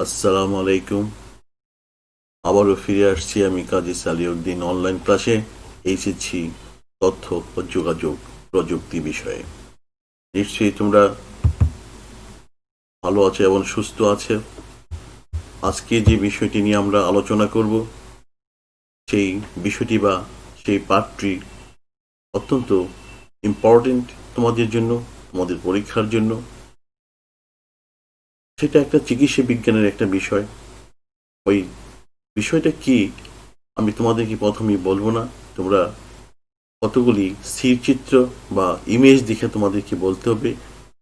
আসসালামু আলাইকুম। আবারও ফিরে আসছি আমি কাজী সালিউদ্দিন অনলাইন ক্লাসে এসেছি তথ্য ও যোগাযোগ প্রযুক্তি বিষয়ে। নিশ্চয়ই তোমরা ভালো আছো এবং সুস্থ আছে। আজকে যে বিষয়টি নিয়ে আমরা আলোচনা করব সেই বিষয়টি বা সেই পাঠটি অত্যন্ত ইম্পর্টেন্ট তোমাদের জন্য, তোমাদের পরীক্ষার জন্য। সেটা একটা চিকিৎসা বিজ্ঞানের একটা বিষয়। ওই বিষয়টা কি আমি তোমাদেরকে প্রথমেই বলবো না। তোমরা কতগুলি স্থিরচিত্র বা ইমেজ দেখে তোমাদেরকে বলতে হবে।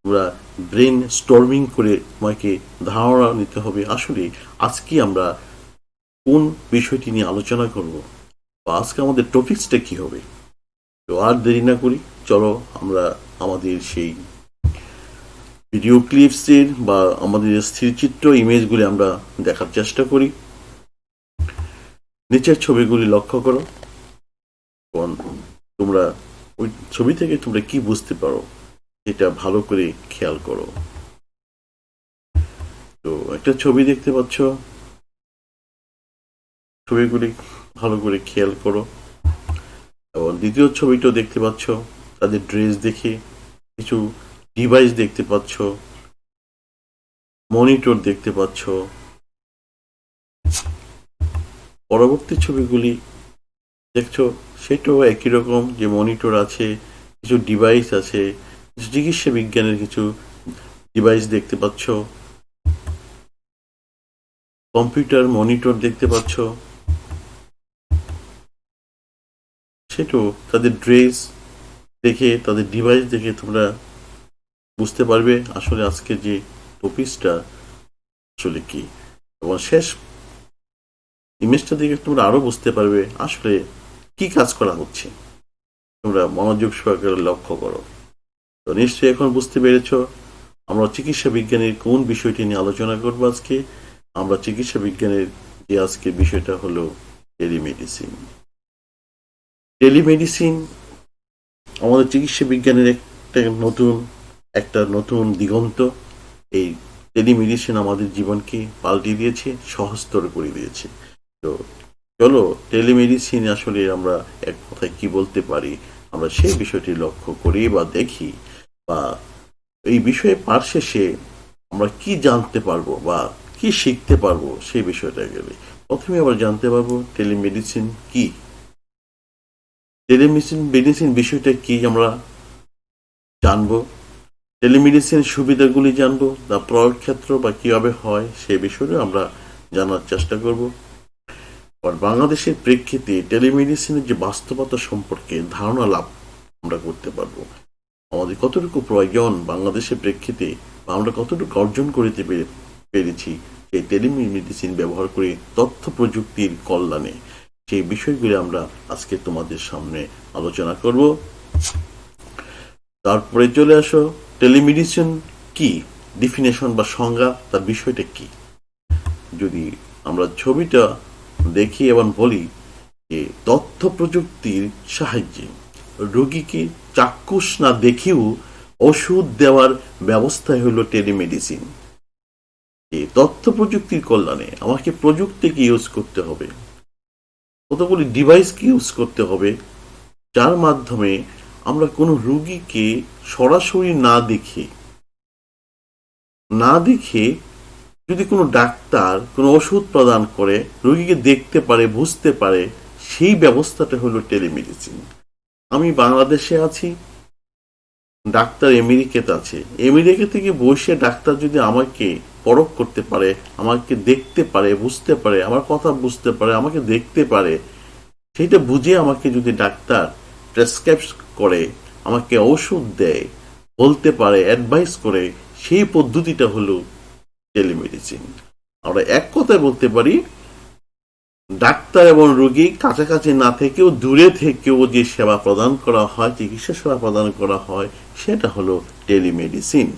তোমরা ব্রেন স্টর্মিং করে তোমাকে ধারণা নিতে হবে আসলে আজকে আমরা কোন বিষয়টি নিয়ে আলোচনা করব বা আজকে আমাদের টপিকসটা কি হবে। তো আর দেরি না করি, চলো আমরা আমাদের সেই ভিডিও ক্লিপসের বা আমাদের স্থিরচিত্র ইমেজগুলি আমরা দেখার চেষ্টা করি। নিচের ছবিগুলি লক্ষ্য করো এবং তোমরা ওই ছবি থেকে তোমরা কি বুঝতে পারো এটা ভালো করে খেয়াল করো। তো একটা ছবি দেখতে পাচ্ছ, ছবিগুলি ভালো করে খেয়াল করো। এবং দ্বিতীয় ছবিটাও দেখতে পাচ্ছ, তাদের ড্রেস দেখে কিছু ডিভাইস দেখতে পাচ্ছ, মনিটর দেখতে পাচ্ছ। পরবর্তী ছবিগুলি দেখছো, সেটাও একই রকম, যে মনিটর আছে, কিছু ডিভাইস আছে, কিছু চিকিৎসা বিজ্ঞানের কিছু ডিভাইস দেখতে পাচ্ছ, কম্পিউটার মনিটর দেখতে পাচ্ছ। সেটাও তাদের ড্রেস দেখে, তাদের ডিভাইস দেখে তোমরা বুঝতে পারবে আসলে আজকে যে টপিকসটা আসলে কি। এবং শেষ ইমেজটা দেখে তোমরা আরো বুঝতে পারবে আসলে কি কাজ করা হচ্ছে। তোমরা মনোযোগ সহকারে লক্ষ্য করো। তো নিশ্চয়ই এখন বুঝতে পেরেছ আমরা চিকিৎসা বিজ্ঞানের কোন বিষয়টি নিয়ে আলোচনা করবো আজকে। আমরা চিকিৎসা বিজ্ঞানের যে আজকে বিষয়টা হলো টেলিমেডিসিন। টেলিমেডিসিন আমাদের চিকিৎসা বিজ্ঞানের একটা নতুন দিগন্ত। এই টেলিমেডিসিন আমাদের জীবনকে পাল্টে দিয়েছে, সহজতর করে দিয়েছে। তো চলো টেলিমেডিসিন আসলে আমরা এক কথায় কি বলতে পারি আমরা সেই বিষয়টি লক্ষ্য করি বা দেখি, বা এই বিষয়ে পাঠ শেষে আমরা কি জানতে পারবো বা কি শিখতে পারবো সেই বিষয়টা গেলে প্রথমে আবার জানতে পারবো টেলিমেডিসিন কি। টেলিমেডিসিন বিষয়টা কি আমরা জানবো। টেলিমেডিসিন সুবিধাগুলি জানবো, তা প্রয়োগ ক্ষেত্র বা কিভাবে হয় সেই বিষয়ে আমরা জানার চেষ্টা করব। আর বাংলাদেশের প্রেক্ষিতে টেলিমেডিসিনের যে বাস্তবতা সম্পর্কে ধারণা লাভ আমরা করতে পারবো। আমাদের কতটুকু প্রয়োজন বাংলাদেশের প্রেক্ষিতে, বা আমরা কতটুকু অর্জন করতে পেরেছি সেই টেলিমেডিসিন ব্যবহার করে তথ্য প্রযুক্তির কল্যাণে, সেই বিষয়গুলি আমরা আজকে তোমাদের সামনে আলোচনা করব। তারপরে চলে আসো টেলিমেডিসিন কি, ডিফিনেশন বা সংজ্ঞা, তার বিষয়টা কি। যদি আমরা ছবিটা দেখি এবং বলি যে তথ্য প্রযুক্তির সাহায্যে রোগীকে চাক্ষুষ না দেখেও ওষুধ দেওয়ার ব্যবস্থাই হলো টেলিমেডিসিন। এই তথ্য প্রযুক্তির কল্যাণে আমাকে প্রযুক্তিকে ইউজ করতে হবে, কতগুলি ডিভাইসকে ইউজ করতে হবে, যার মাধ্যমে আমরা কোনো রোগীকে সরাসরি না দেখে যদি কোনো ডাক্তার কোনো ওষুধ প্রদান করে রোগীকে দেখতে পারে, বুঝতে পারে, সেই ব্যবস্থাটা হলো টেলিমেডিসিন। আমি বাংলাদেশে আছি, ডাক্তার আমেরিকাতে আছে, আমেরিকা থেকে বসে ডাক্তার যদি আমাকে পরখ করতে পারে, আমাকে দেখতে পারে, বুঝতে পারে, আমার কথা বুঝতে পারে, আমাকে দেখতে পারে, সেটা বুঝে আমাকে যদি ডাক্তার প্রেসক্রাইব করে, আমাকে ওষুধ দেয়, বলতে পারে, অ্যাডভাইস করে, সেই পদ্ধতিটা হলো টেলিমেডিসিন। আমরা এক কথায় বলতে পারি ডাক্তার এবং রোগী কাছাকাছি না থেকেও দূরে থেকেও যে সেবা প্রদান করা হয়, চিকিৎসা সেবা প্রদান করা হয়, সেটা হলো টেলিমেডিসিন।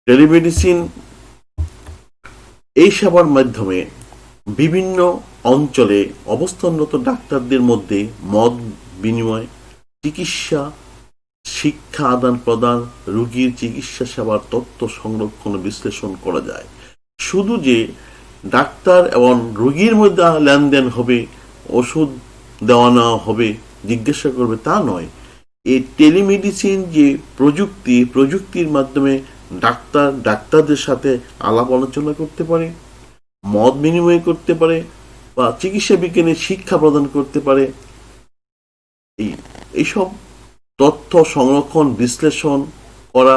টেলিমেডিসিন এই সেবার মাধ্যমে বিভিন্ন অঞ্চলে অবস্থানরত ডাক্তারদের মধ্যে মত বিনিময়, চিকিৎসা শিক্ষা আদান প্রদান, রোগীর চিকিৎসা সেবার তথ্য সংরক্ষণ ও বিশ্লেষণ করা যায়। শুধু যে ডাক্তার এবং রোগীর মধ্যে লেনদেন হবে, ওষুধ দেওয়া নেওয়া হবে, জিজ্ঞাসা করবে, তা নয়। এই টেলিমেডিসিন যে প্রযুক্তির মাধ্যমে ডাক্তারদের সাথে আলাপ আলোচনা করতে পারে, মত বিনিময় করতে পারে, বা চিকিৎসা বিজ্ঞানের শিক্ষা প্রদান করতে পারে। এইসব তথ্য সংরক্ষণ বিশ্লেষণ করা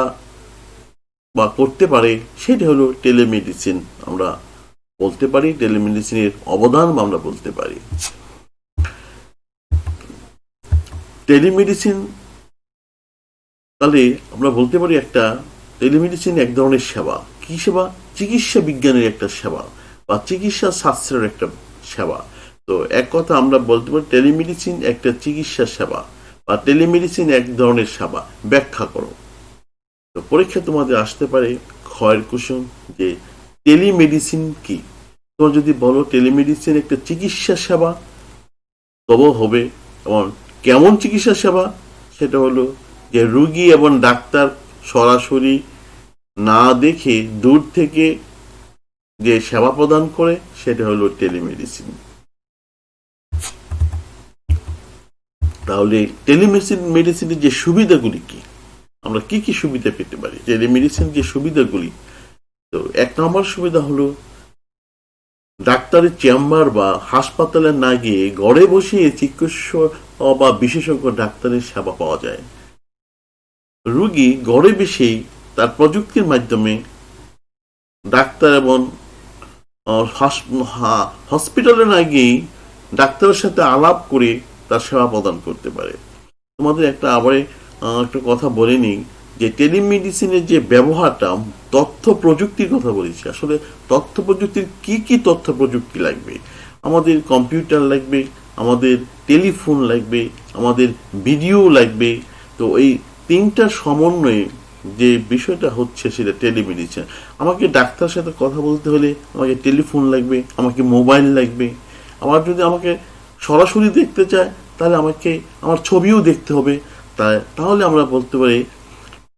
বা করতে পারে, সেটা হলো টেলিমেডিসিন। আমরা বলতে পারি টেলিমেডিসিনের অবদান আমরা বলতে পারি। টেলিমেডিসিন তাহলে আমরা বলতে পারি টেলিমেডিসিন এক ধরনের সেবা। কি সেবা? চিকিৎসা বিজ্ঞানের একটা সেবা বা চিকিৎসা শাস্ত্রের একটা সেবা। তো এক কথা আমরা বলতে পারি টেলিমেডিসিন একটা চিকিৎসা সেবা বা টেলিমেডিসিন এক ধরনের সেবা। ব্যাখ্যা করো। তো পরীক্ষা তোমাদের আসতে পারে ক্ষয়ের কুসুম যে টেলিমেডিসিন কি। তোমার যদি বলো টেলিমেডিসিন একটা চিকিৎসা সেবা, তবে হবে। এবং কেমন চিকিৎসা সেবা? সেটা হলো যে রোগী এবং ডাক্তার সরাসরি না দেখে দূর থেকে যে সেবা প্রদান করে, সেটা হলো টেলিমেডিসিন। তাহলে টেলিমেডিসিনের যে সুবিধাগুলি কি, আমরা কি কি সুবিধা পেতে পারি টেলিমেডিসিন যে সুবিধাগুলি? তো এক নম্বর সুবিধা হলো ডাক্তারের চেম্বার বা হাসপাতালে না গিয়ে ঘরে বসে চিকিৎসক বা বিশেষজ্ঞ ডাক্তারের সেবা পাওয়া যায়। রোগী ঘরে বসেই তার প্রযুক্তির মাধ্যমে ডাক্তার এবং হসপিটালে না গিয়েই ডাক্তারের সাথে আলাপ করে তার সেবা প্রদান করতে পারে। তোমাদের একটা কথা বলে নিই যে টেলিমেডিসিনের যে ব্যবহারটা, তথ্য প্রযুক্তির কথা বলেছি। আসলে তথ্য প্রযুক্তির কি তথ্য প্রযুক্তি লাগবে? আমাদের কম্পিউটার লাগবে, আমাদের টেলিফোন লাগবে, আমাদের ভিডিও লাগবে। তো এই তিনটার সমন্বয়ে যে বিষয়টা হচ্ছে সেটা টেলিমেডিসিন। আমাকে ডাক্তারের সাথে কথা বলতে হলে আমাকে টেলিফোন লাগবে, আমাকে মোবাইল লাগবে। আবার যদি আমাকে সরাসরি দেখতে চায় তাহলে আমাকে আমার ছবিও দেখতে হবে। তাহলে আমরা বলতে পারি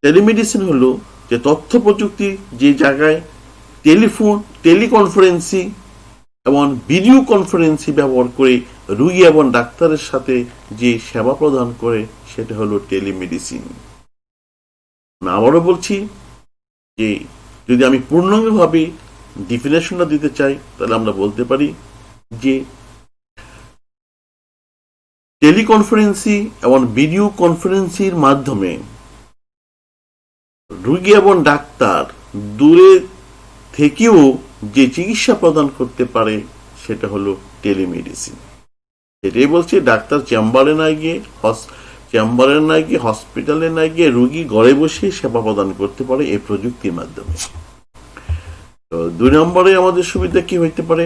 টেলিমেডিসিন হলো যে তথ্য প্রযুক্তি যে জায়গায় টেলিকনফারেন্সিং এবং ভিডিও কনফারেন্সিং ব্যবহার করে রোগী এবং ডাক্তারের সাথে যে সেবা প্রদান করে, সেটা হলো টেলিমেডিসিন। আবারও বলছি যে যদি আমি পূর্ণাঙ্গভাবে ডিফিনেশনটা দিতে চাই, তাহলে আমরা বলতে পারি যে টেলিকনফারেন্সিং এবং ভিডিও কনফারেন্সির মাধ্যমে রোগী এবং ডাক্তার দূরে থেকেও যে চিকিৎসা প্রদান করতে পারে, সেটা হলো টেলিমেডিসিন। এটাই বলছি, ডাক্তার চেম্বারে না গিয়ে হসপিটালে না গিয়ে রোগী ঘরে বসে সেবা প্রদান করতে পারে এই প্রযুক্তির মাধ্যমে। তো 2 নম্বরে আমাদের সুবিধা কি হইতে পারে?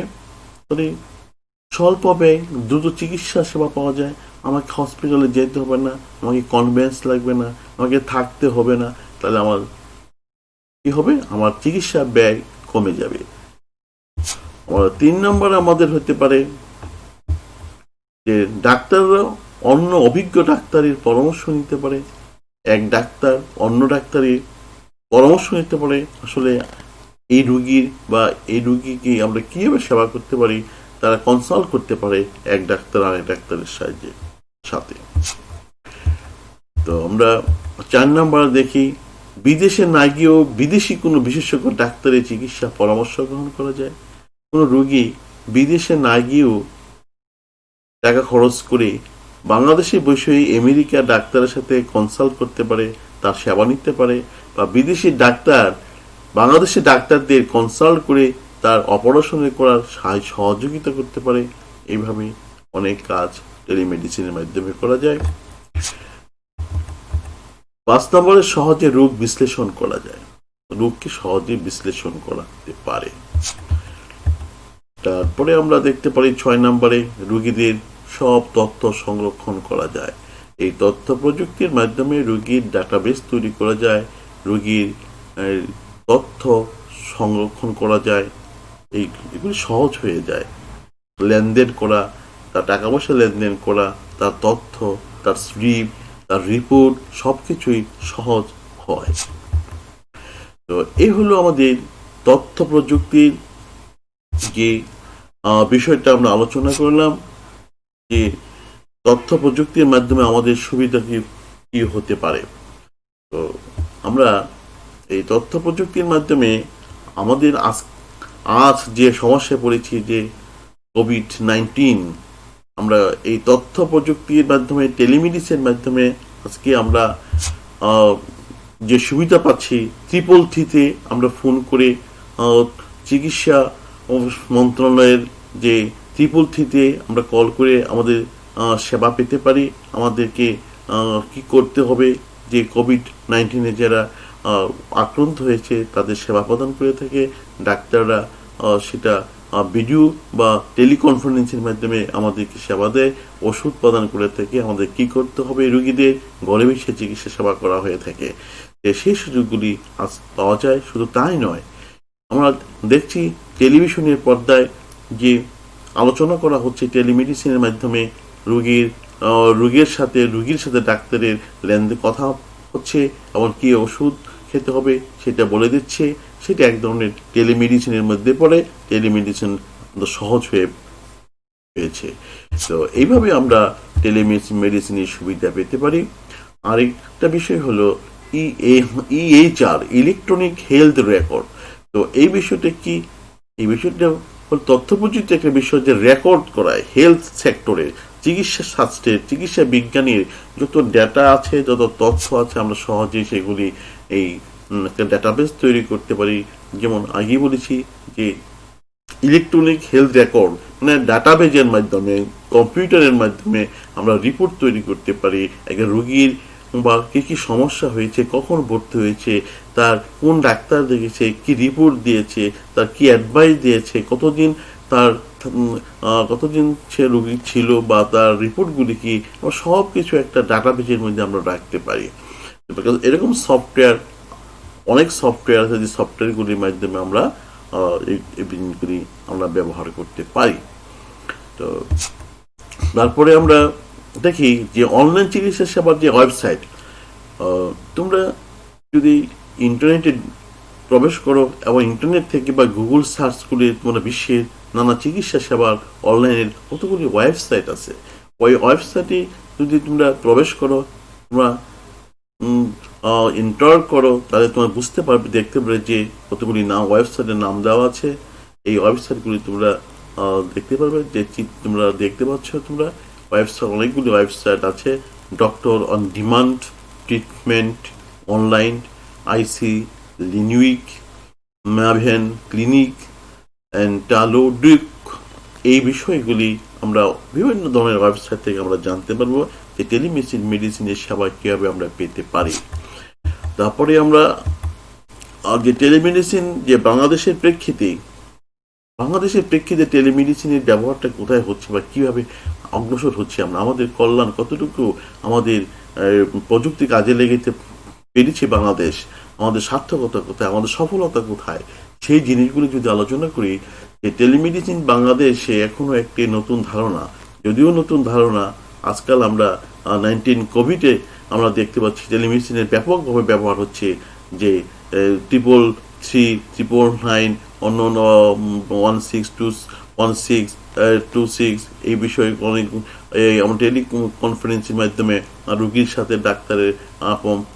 স্বল্প ব্যয় দ্রুত চিকিৎসা সেবা পাওয়া যায়। আমাকে হসপিটালে যেতে হবে না, আমাকে কনভেন্স লাগবে না, আমাকে থাকতে হবে না। তাহলে আমার কি হবে? আমার চিকিৎসা ব্যয় কমে যাবে। 3 নম্বরে আমাদের হতে পারে যে ডাক্তাররা অন্য অভিজ্ঞ ডাক্তারের পরামর্শ নিতে পারে। এক ডাক্তার অন্য ডাক্তারের পরামর্শ নিতে পারে আসলে এই রুগীকে আমরা কিভাবে সেবা করতে পারি, তারা কনসাল্ট করতে পারে এক ডাক্তার আরেক ডাক্তারের সাথে। তো আমরা 4 নম্বর দেখি বিদেশে না গিয়েও বিদেশি কোনো বিশেষজ্ঞ ডাক্তারের চিকিৎসা পরামর্শ গ্রহণ করা যায়। কোনো রোগী বিদেশে না গিয়েও টাকা খরচ করে বাংলাদেশে বসে আমেরিকার ডাক্তারের সাথে কনসাল্ট করতে পারে, তার সেবা নিতে পারে, বা বিদেশি ডাক্তার বাংলাদেশি ডাক্তারদের কনসাল্ট করে তার অপারেশনে করার সহযোগিতা করতে পারে। এইভাবে অনেক কাজ টেলিমেডিসিনের মাধ্যমে করা যায়। 5 নম্বরে সহজে রোগ বিশ্লেষণ করা যায়। রোগকে সহজে বিশ্লেষণ করতে পারে। তারপরে আমরা দেখতে পারি 6 নম্বরে রোগীদের সব তথ্য সংরক্ষণ করা যায়। এই তথ্য প্রযুক্তির মাধ্যমে রোগীর ডাটাবেস তৈরি করা যায়, রোগীর তথ্য সংরক্ষণ করা যায়। এগুলি সহজ হয়ে যায়। লেনদেন করা, তার টাকা পয়সা লেনদেন করা, তার তথ্য, তার স্লিপ, তার রিপোর্ট সবকিছুই সহজ হয়। তো এই হলো আমাদের তথ্য প্রযুক্তির যে বিষয়টা আমরা আলোচনা করলাম যে তথ্য প্রযুক্তির মাধ্যমে আমাদের সুবিধা কি কি হতে পারে। তো আমরা এই তথ্য প্রযুক্তির মাধ্যমে আমাদের আজ যে সমস্যায় পড়েছি যে কোভিড-19, আমরা এই তথ্য প্রযুক্তির মাধ্যমে টেলিমেডিসিনের মাধ্যমে আজকে আমরা আহ, যে সুবিধা পাচ্ছি, ট্রিপল থ্রিতে আমরা ফোন করে চিকিৎসা মন্ত্রণালয়ের যে ট্রিপল থ্রিতে আমরা কল করে আমাদের সেবা পেতে পারি। আমাদেরকে কি করতে হবে, যে কোভিড-19 যারা আক্রান্ত হয়েছে তাদের সেবা প্রদান করে থাকে ডাক্তাররা, সেটা ভিডিও বা টেলিকনফারেন্সের মাধ্যমে আমাদেরকে সেবা দেয়, ওষুধ প্রদান করে থাকে। আমাদের কি করতে হবে, রোগীদের ঘরে বসে চিকিৎসা সেবা করা হয়ে থাকে। সেই সুযোগগুলি আজ পাওয়া যায়। শুধু তাই নয়, আমরা দেখছি টেলিভিশনের পর্দায় যে আলোচনা করা হচ্ছে টেলিমেডিসিনের মাধ্যমে রোগীর সাথে ডাক্তারের লেনদেন কথা হচ্ছে, এবং কি ওষুধ খেতে হবে সেটা বলে দিচ্ছে। সেটা এক ধরনের টেলিমেডিসিনের মধ্যে পড়ে। টেলিমেডিসিন সহজ হয়ে পেয়েছে। তো এইভাবে আমরা টেলিমেডিসিনের সুবিধা পেতে পারি। আরেকটা বিষয় হলো ইএইচআর, ইলেকট্রনিক হেলথ রেকর্ড। তো এই বিষয়টা কি? এই বিষয়টা হল তথ্য প্রযুক্তি একটা বিষয় যে রেকর্ড করায় হেলথ সেক্টরে, চিকিৎসা শাস্ত্রের, চিকিৎসা বিজ্ঞানের যত ডেটা আছে, যত তথ্য আছে, আমরা সহজেই সেগুলি এই একটা ডেটাবেস তৈরি করতে পারি। যেমন আগে বলেছি যে ইলেকট্রনিক হেলথ রেকর্ড মানে ডাটাবেজের মাধ্যমে, কম্পিউটারের মাধ্যমে আমরা রিপোর্ট তৈরি করতে পারি। একটা রোগীর বা কি কি সমস্যা হয়েছে, কখন ভর্তি হয়েছে, তার কোন ডাক্তার দেখেছে, কি রিপোর্ট দিয়েছে, তার কি অ্যাডভাইস দিয়েছে, কতদিন সে রোগী ছিল, বা তার রিপোর্টগুলি কি, সব কিছু একটা ডাটাবেজের মধ্যে আমরা রাখতে পারি। এরকম অনেক সফটওয়্যার আছে, যে সফটওয়্যারগুলির মাধ্যমে আমরা এই জিনিসগুলি আমরা ব্যবহার করতে পারি। তো তারপরে আমরা দেখি যে অনলাইন চিকিৎসা সেবার যে ওয়েবসাইট, তোমরা যদি ইন্টারনেটে প্রবেশ করো এবং ইন্টারনেট থেকে বা গুগল সার্চ করে তোমরা বিশ্বের নানা চিকিৎসা সেবার অনলাইনের কতগুলি ওয়েবসাইট আছে। ওই ওয়েবসাইটে যদি তোমরা প্রবেশ করো, তোমরা এন্টার করো, তাহলে তোমরা বুঝতে পারবে, দেখতে পারবে যে কতগুলি ওয়েবসাইটের নাম দেওয়া আছে। এই ওয়েবসাইটগুলি তোমরা দেখতে পারবে, যে তোমরা দেখতে পাচ্ছ, তোমরা অনেকগুলি ওয়েবসাইট আছে। Doctor on demand, treatment online, আইসি লিনুইক, ম্যাভেন ক্লিনিক, টালোডুক। এই বিষয়গুলি আমরা বিভিন্ন ধরনের ওয়েবসাইট থেকে আমরা জানতে পারবো যে মেডিসিনের সেবা কিভাবে আমরা পেতে পারি। তারপরে আমরা যে টেলিমেডিসিন যে বাংলাদেশের প্রেক্ষিতে টেলিমেডিসিনের ব্যবহারটা কোথায় হচ্ছে বা কিভাবে অগ্রসর হচ্ছে, আমরা আমাদের কল্যাণ কতটুকু, আমাদের প্রযুক্তি কাজে লেগেতে পেরেছে বাংলাদেশ, আমাদের সার্থকতা কোথায়, আমাদের সফলতা কোথায়, সেই জিনিসগুলি যদি আলোচনা করি। যে টেলিমেডিসিন বাংলাদেশে এখনো একটি নতুন ধারণা, যদিও নতুন ধারণা। আজকাল আমরা কোভিডে আমরা দেখতে পাচ্ছি টেলিমেডিসিনের ব্যাপকভাবে ব্যবহার হচ্ছে। যে 333, 999, অন্য 1626 এই বিষয়ে অনেক আমরা টেলিকনফারেন্সের মাধ্যমে রোগীর সাথে ডাক্তারের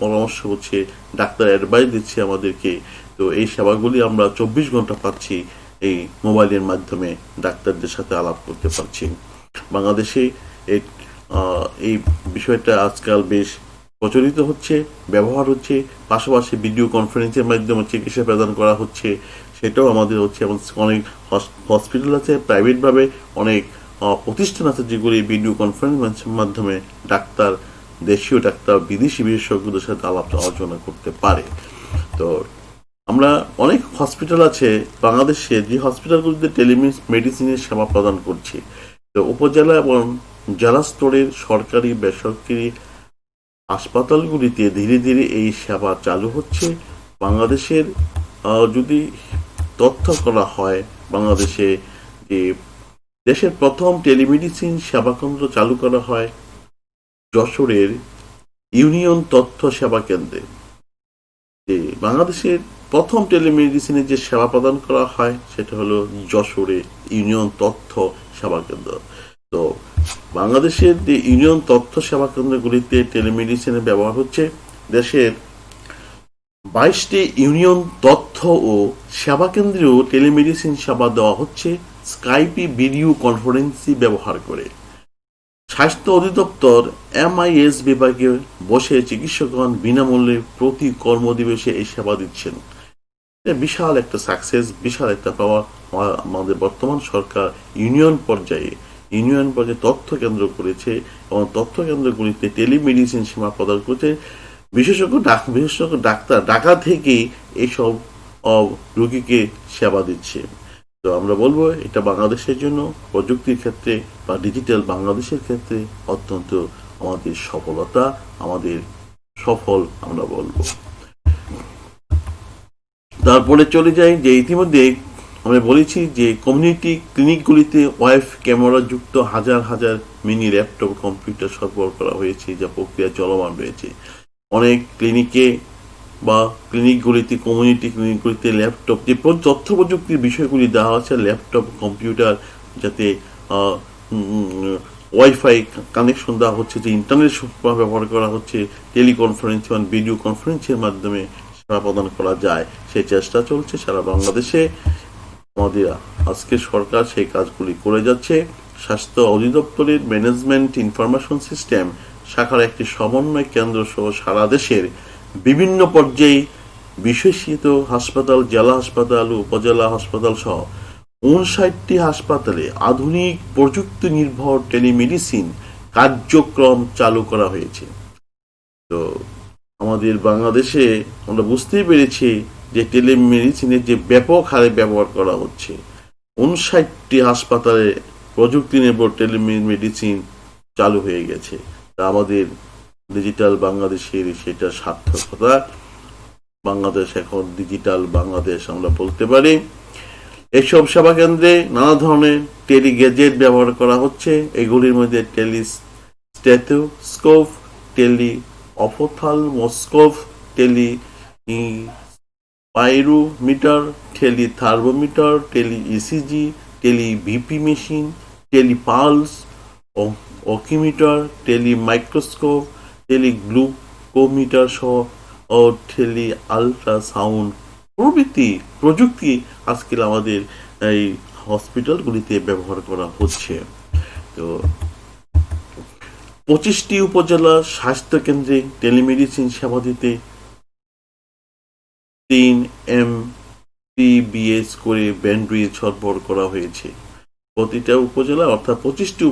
পরামর্শ হচ্ছে, ডাক্তার অ্যাডভাইস দিচ্ছে আমাদেরকে। তো এই সেবাগুলি আমরা 24 ঘন্টা পাচ্ছি, এই মোবাইলের মাধ্যমে ডাক্তারদের সাথে আলাপ করতে পারছি। বাংলাদেশে এই বিষয়টা আজকাল বেশ প্রচলিত হচ্ছে, ব্যবহার হচ্ছে। পাশাপাশি ভিডিও কনফারেন্সের মাধ্যমে চিকিৎসা প্রদান করা হচ্ছে, সেটাও আমাদের হচ্ছে। এবং অনেক হসপিটাল আছে, প্রাইভেটভাবে অনেক প্রতিষ্ঠান আছে যেগুলি ভিডিও কনফারেন্সের মাধ্যমে ডাক্তার, দেশীয় ডাক্তার, বিদেশি বিশেষজ্ঞদের সাথে আলাপ আলোচনা করতে পারে। তো আমরা অনেক হসপিটাল আছে বাংলাদেশে, যে হসপিটালগুলিতে টেলিমেডিসিনের সেবা প্রদান করছে। তো উপজেলা এবং জেলা স্তরের সরকারি বেসরকারি হাসপাতালগুলিতে ধীরে ধীরে এই সেবা চালু হচ্ছে। বাংলাদেশের যদি তথ্য করা হয়, বাংলাদেশে যে দেশের প্রথম টেলিমেডিসিন সেবা কেন্দ্র চালু করা হয় যশোরের ইউনিয়ন তথ্য সেবা কেন্দ্রে। যে বাংলাদেশের প্রথম টেলিমেডিসিনে যে সেবা প্রদান করা হয় সেটা হলো যশোরে ইউনিয়ন তথ্য সেবা কেন্দ্র। তো বাংলাদেশের যে ইউনিয়ন তথ্য সেবা কেন্দ্রগুলিতে টেলিমেডিসিনের ব্যবহার হচ্ছে। দেশের 22টি ইউনিয়ন তথ্য ও সেবা কেন্দ্রেও টেলিমেডিসিন সেবা দেওয়া হচ্ছে স্কাইপি ভিডিও কনফারেন্সি ব্যবহার করে। স্বাস্থ্য অধিদপ্তর MIS বিভাগে বসে চিকিৎসকগণ বিনামূল্যে প্রতি কর্মদিবসে এই সেবা দিচ্ছেন। বিশাল একটা সাকসেস, বিশাল একটা পাওয়া। আমাদের বর্তমান সরকার ইউনিয়ন পর্যায়ে তথ্য কেন্দ্র করেছে এবং তথ্য কেন্দ্রগুলিতে টেলিমেডিসিন সেবা প্রদান করছে। বিশেষজ্ঞ ডাক্তার ঢাকা থেকে এইসব রোগীকে সেবা দিচ্ছে। তো আমরা বলবো এটা বাংলাদেশের জন্য প্রযুক্তির ক্ষেত্রে বা ডিজিটাল বাংলাদেশের ক্ষেত্রে অত্যন্ত আমাদের সফলতা, আমাদের সফল আমরা বলবো। তারপরে চলে যাই যে ইতিমধ্যে আমরা বলেছি যে কমিউনিটি ক্লিনিকগুলিতে ওয়েব ক্যামেরা যুক্ত হাজার হাজার মিনি ল্যাপটপ কম্পিউটার সরবরাহ করা হয়েছে, যা প্রক্রিয়া চলমান রয়েছে। অনেক ক্লিনিকে বা ক্লিনিকগুলিতে কমিউনিটি ক্লিনিকগুলিতে ল্যাপটপ যে তথ্য প্রযুক্তির বিষয়গুলি দেওয়া হচ্ছে, ল্যাপটপ কম্পিউটার, যাতে ওয়াইফাই কানেকশন দেওয়া হচ্ছে, যে ইন্টারনেট ব্যবহার করা হচ্ছে, টেলিকনফারেন্স এবং ভিডিও কনফারেন্সের মাধ্যমে সেবা প্রদান করা যায়, সেই চেষ্টা চলছে সারা বাংলাদেশে। আমাদের আজকের সরকার সেই কাজগুলি করে যাচ্ছে। স্বাস্থ্য অধিদপ্তরের ম্যানেজমেন্ট ইনফরমেশন সিস্টেম শাখার একটি সমন্বয় কেন্দ্র সহ সারা দেশের বিভিন্ন পর্যায়ে বিশেষিত হাসপাতাল, জেলা হাসপাতাল, উপজেলা হাসপাতাল সহ 59টি হাসপাতালে আধুনিক প্রযুক্তি নির্ভর টেলিমেডিসিন কার্যক্রম চালু করা হয়েছে। তো আমাদের বাংলাদেশে আমরা বুঝতেই পেরেছি যে টেলিমেডিসিনের যে ব্যাপক হারে ব্যবহার করা হচ্ছে। 59টি হাসপাতালে প্রযুক্তি নির্ভর টেলিমেডিসিন চালু হয়ে গেছে। তা আমাদের ডিজিটাল বাংলাদেশের সেটা সার্থকতা। বাংলাদেশ এখন ডিজিটাল বাংলাদেশ আমরা বলতে পারি। এসব সেবা কেন্দ্রে নানা ধরনের টেলি গ্যাজেট ব্যবহার করা হচ্ছে। এগুলির মধ্যে tele stethoscope, tele ophthalmoscope, tele pyrometer, tele thermometer, tele ECG, tele BP machine, tele pulse oximeter, tele microscope, tele glucometer সহ ও টেলি আল্ট্রাসাউন্ড প্রভৃতি প্রযুক্তি আজকাল আমাদের এই হসপিটালগুলিতে ব্যবহার করা হচ্ছে। তো 25টি উপজেলা স্বাস্থ্য কেন্দ্রে টেলিমেডিসিন সেবা দিতে 3 Mbps করে ব্যান্ডউইথ সরবরাহ করা হয়েছে। প্রতিটা উপজেলা অর্থাৎ 25টি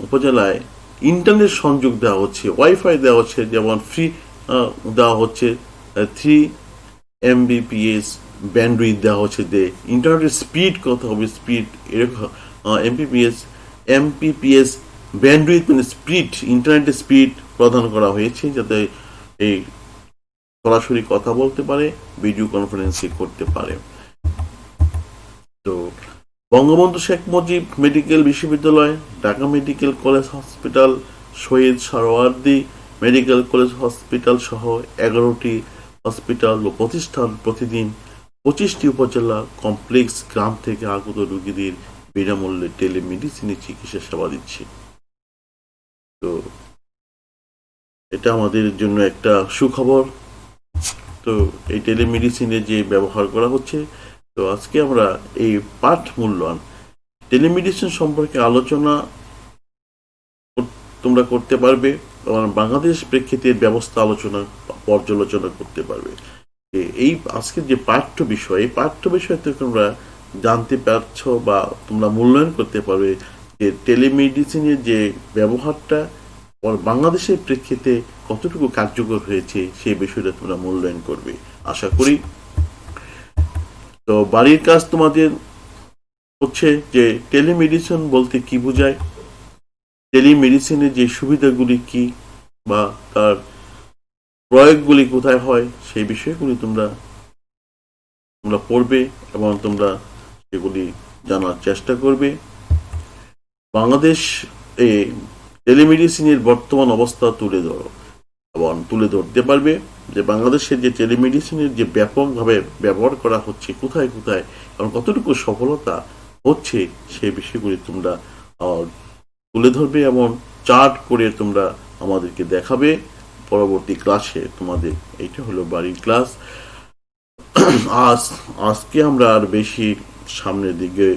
উপজেলায় ইন্টারনেট সংযোগ দেওয়া হচ্ছে, ওয়াইফাই দেওয়া হচ্ছে, যেমন ফ্রি দেওয়া হচ্ছে 3 Mbps ব্যান্ডউইথ দেওয়া হচ্ছে। যে ইন্টারনেটের স্পিড কত হবে, স্পিড এরকম MPPS ব্যান্ডউইথ মানে স্পিড, ইন্টারনেটের স্পিড প্রদান করা হয়েছে, যাতে এই সরাসরি কথা বলতে পারে, ভিডিও কনফারেন্সিং করতে পারে। তো বঙ্গবন্ধু শেখ মুজিব মেডিকেল বিশ্ববিদ্যালয়, Dhaka medical college hospital, Shaheed Suhrawardy medical college hospital সহ 11টি হসপিটাল ও প্রতিষ্ঠান প্রতিদিন 25টি উপজেলা কমপ্লেক্স গ্রাম থেকে আগত রোগীদের বিনামূল্যে টেলিমেডিসিনে চিকিৎসা সেবা দিচ্ছে। তো এটা আমাদের জন্য একটা সুখবর। তো এই টেলিমেডিসিনে যে ব্যবহার করা হচ্ছে, তো আজকে আমরা এই পাঠ মূল্যায়ন টেলিমেডিসিন সম্পর্কে আলোচনা তোমরা করতে পারবে এবং বাংলাদেশ প্রেক্ষিতে ব্যবস্থা পর্যালোচনা করতে পারবে। এই আজকের যে পাঠ্য বিষয়, এই পাঠ্য বিষয় থেকে তোমরা জানতে পারছো বা তোমরা মূল্যায়ন করতে পারবে যে টেলিমেডিসিনের যে ব্যবহারটা বাংলাদেশের প্রেক্ষিতে কতটুকু কার্যকর হয়েছে, সেই বিষয়টা তোমরা মূল্যায়ন করবে আশা করি। তো বাড়ির কাজ তোমাদের হচ্ছে যে টেলিমেডিসিন বলতে কি বোঝায়, টেলিমেডিসিনের যে সুবিধাগুলি কি বা তার প্রয়োগগুলি কোথায় হয়, সেই বিষয়গুলি তোমরা পড়বে এবং তোমরা সেগুলি জানার চেষ্টা করবে। বাংলাদেশ টেলিমেডিসিনের বর্তমান অবস্থা তুলে ধরতে পারবে। যে বাংলাদেশের যে টেলিমেডিসিনের যে ব্যাপকভাবে ব্যবহার করা হচ্ছে কোথায় কোথায় এবং কতটুকু সফলতা হচ্ছে সেই বিষয়গুলি তোমরা তুলে ধরবে এবং চার্ট করে তোমরা আমাদেরকে দেখাবে পরবর্তী ক্লাসে। তোমাদের এইটা হলো বাড়ির ক্লাস। আজকে আমরা আর বেশি সামনের দিকে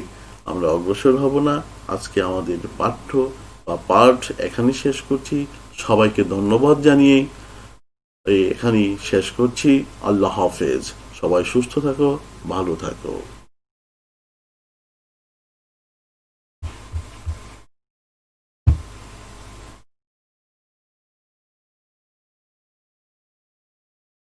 আমরা অগ্রসর হব না। আজকে আমাদের পাঠ্য বা পাঠ এখানেই শেষ করছি। সবাইকে ধন্যবাদ জানিয়ে এখানেই শেষ করছি। আল্লাহ হাফেজ। সবাই সুস্থ থাকো, ভালো থাকো।